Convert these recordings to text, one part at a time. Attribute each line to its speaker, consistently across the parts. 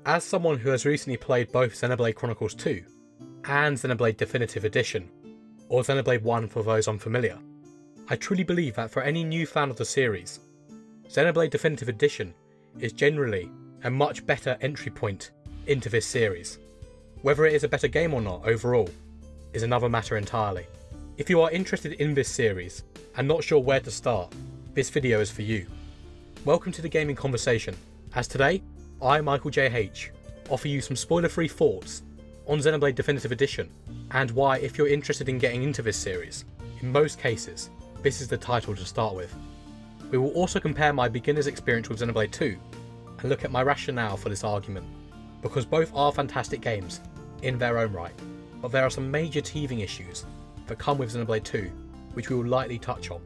Speaker 1: As someone who has recently played both Xenoblade Chronicles 2 and Xenoblade Definitive Edition, or Xenoblade 1 for those unfamiliar, I truly believe that for any new fan of the series, Xenoblade Definitive Edition is generally a much better entry point into this series. Whether it is a better game or not overall is another matter entirely. If you are interested in this series and not sure where to start, this video is for you. Welcome to the gaming conversation, as today, I, Michael JH, offer you some spoiler-free thoughts on Xenoblade Definitive Edition and why, if you're interested in getting into this series, in most cases, this is the title to start with. We will also compare my beginner's experience with Xenoblade 2 and look at my rationale for this argument, because both are fantastic games in their own right, but there are some major teething issues that come with Xenoblade 2 which we will lightly touch on.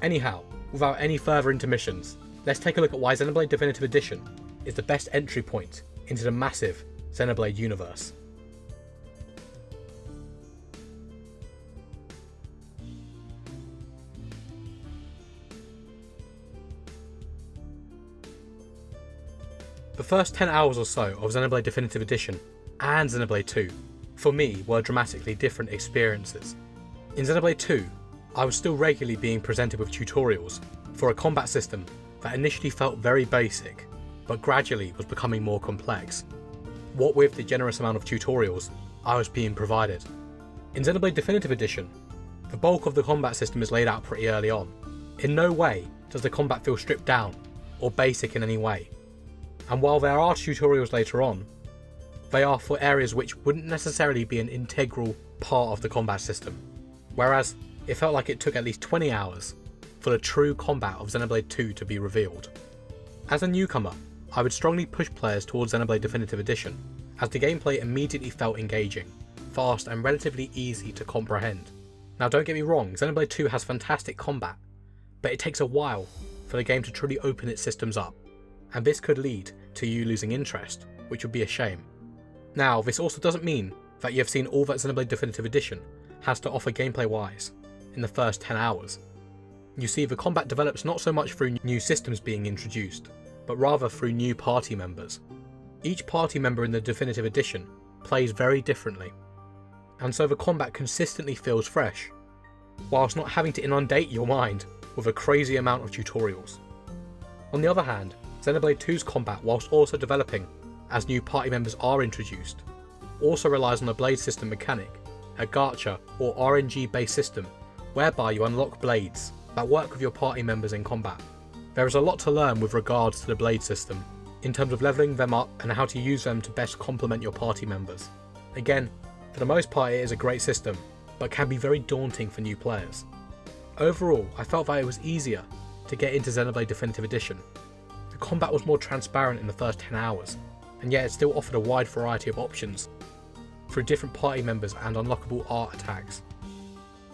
Speaker 1: Anyhow, without any further intermissions, let's take a look at why Xenoblade Definitive Edition is the best entry point into the massive Xenoblade universe. The first 10 hours or so of Xenoblade Definitive Edition and Xenoblade 2, for me, were dramatically different experiences. In Xenoblade 2, I was still regularly being presented with tutorials for a combat system that initially felt very basic, but gradually was becoming more complex, what with the generous amount of tutorials I was being provided. In Xenoblade Definitive Edition, the bulk of the combat system is laid out pretty early on. In no way does the combat feel stripped down or basic in any way, and while there are tutorials later on, they are for areas which wouldn't necessarily be an integral part of the combat system, whereas it felt like it took at least 20 hours for the true combat of Xenoblade 2 to be revealed. As a newcomer, I would strongly push players towards Xenoblade Definitive Edition, as the gameplay immediately felt engaging, fast and relatively easy to comprehend. Now don't get me wrong, Xenoblade 2 has fantastic combat, but it takes a while for the game to truly open its systems up, and this could lead to you losing interest, which would be a shame. Now, this also doesn't mean that you have seen all that Xenoblade Definitive Edition has to offer gameplay-wise in the first 10 hours. You see, the combat develops not so much through new systems being introduced, but rather through new party members. Each party member in the Definitive Edition plays very differently, and so the combat consistently feels fresh, whilst not having to inundate your mind with a crazy amount of tutorials. On the other hand, Xenoblade 2's combat, whilst also developing as new party members are introduced, also relies on a blade system mechanic, a gacha or RNG based system whereby you unlock blades that work with your party members in combat. There is a lot to learn with regards to the blade system, in terms of leveling them up and how to use them to best complement your party members. Again, for the most part it is a great system, but can be very daunting for new players. Overall, I felt that it was easier to get into Xenoblade Definitive Edition. The combat was more transparent in the first 10 hours, and yet it still offered a wide variety of options through different party members and unlockable art attacks.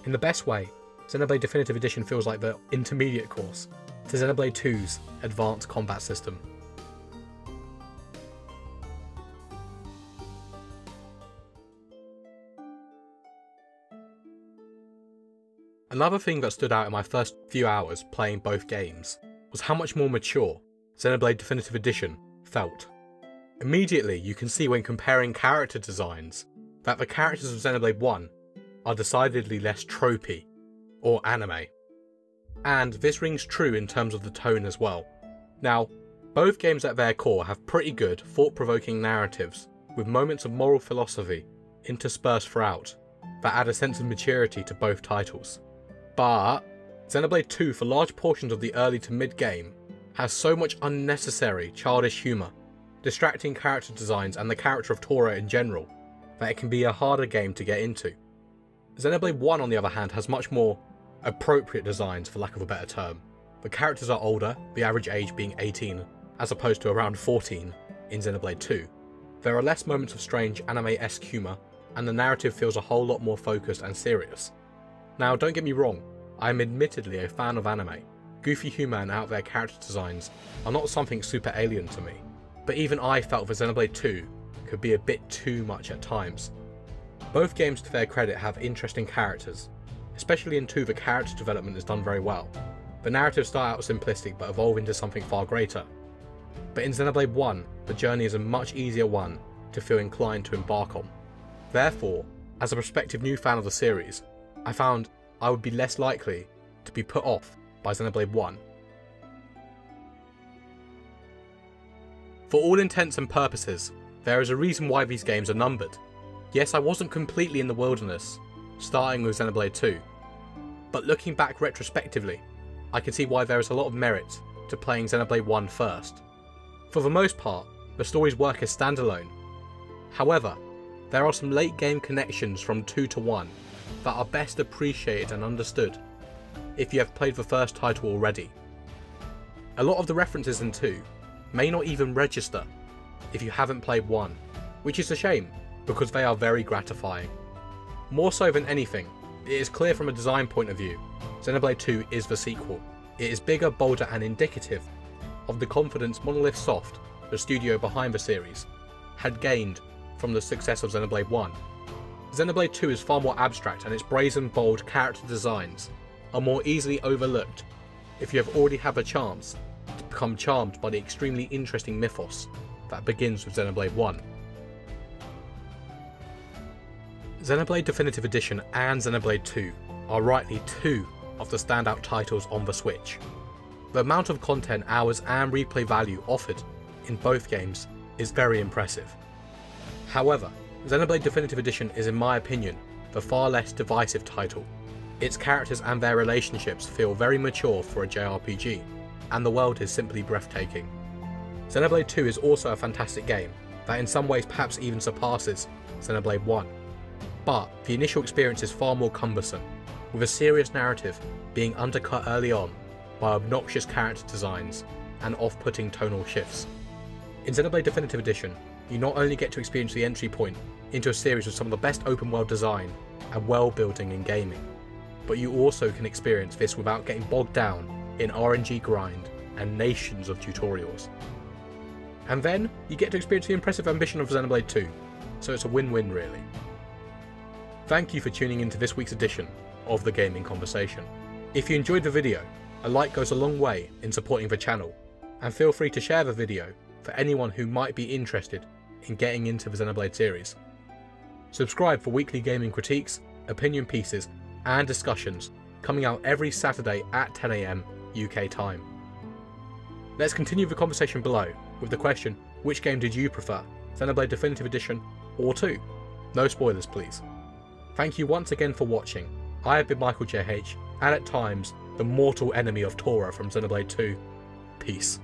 Speaker 1: In the best way, Xenoblade Definitive Edition feels like the intermediate course to Xenoblade 2's advanced combat system. Another thing that stood out in my first few hours playing both games was how much more mature Xenoblade Definitive Edition felt. Immediately you can see when comparing character designs that the characters of Xenoblade 1 are decidedly less tropey or anime. And this rings true in terms of the tone as well. Now, both games at their core have pretty good, thought-provoking narratives, with moments of moral philosophy interspersed throughout, that add a sense of maturity to both titles. But Xenoblade 2, for large portions of the early to mid-game, has so much unnecessary childish humour, distracting character designs and the character of Tora in general, that it can be a harder game to get into. Xenoblade 1 on the other hand has much more appropriate designs, for lack of a better term. The characters are older, the average age being 18, as opposed to around 14 in Xenoblade 2. There are less moments of strange anime-esque humour, and the narrative feels a whole lot more focused and serious. Now don't get me wrong, I am admittedly a fan of anime. Goofy humour and out-there character designs are not something super alien to me, but even I felt that Xenoblade 2 could be a bit too much at times. Both games, to their credit, have interesting characters. Especially in 2, the character development is done very well. The narratives start out simplistic but evolve into something far greater. but in Xenoblade 1, the journey is a much easier one to feel inclined to embark on. Therefore, as a prospective new fan of the series, I found I would be less likely to be put off by Xenoblade 1. For all intents and purposes, there is a reason why these games are numbered. Yes, I wasn't completely in the wilderness, starting with Xenoblade 2, but looking back retrospectively, I can see why there is a lot of merit to playing Xenoblade 1 first. For the most part, the stories work as standalone. However, there are some late game connections from 2 to 1 that are best appreciated and understood if you have played the first title already. A lot of the references in 2 may not even register if you haven't played 1, which is a shame because they are very gratifying. More so than anything, it is clear from a design point of view, Xenoblade 2 is the sequel. It is bigger, bolder and indicative of the confidence Monolith Soft, the studio behind the series, had gained from the success of Xenoblade 1. Xenoblade 2 is far more abstract and its brazen, bold character designs are more easily overlooked if you have already had a chance to become charmed by the extremely interesting mythos that begins with Xenoblade 1. Xenoblade Definitive Edition and Xenoblade 2 are rightly two of the standout titles on the Switch. The amount of content, hours and replay value offered in both games is very impressive. However, Xenoblade Definitive Edition is in my opinion the far less divisive title. Its characters and their relationships feel very mature for a JRPG, and the world is simply breathtaking. Xenoblade 2 is also a fantastic game that in some ways perhaps even surpasses Xenoblade 1, but the initial experience is far more cumbersome, with a serious narrative being undercut early on by obnoxious character designs and off-putting tonal shifts. In Xenoblade Definitive Edition, you not only get to experience the entry point into a series with some of the best open world design and world building in gaming, but you also can experience this without getting bogged down in RNG grind and nations of tutorials. And then you get to experience the impressive ambition of Xenoblade 2, so it's a win-win really. Thank you for tuning into this week's edition of The Gaming Conversation. If you enjoyed the video, a like goes a long way in supporting the channel, and feel free to share the video for anyone who might be interested in getting into the Xenoblade series. Subscribe for weekly gaming critiques, opinion pieces and discussions coming out every Saturday at 10 AM UK time. Let's continue the conversation below with the question, which game did you prefer, Xenoblade Definitive Edition or 2? No spoilers please. Thank you once again for watching. I have been Michael JH, and at times, the mortal enemy of Tora from Xenoblade 2. Peace.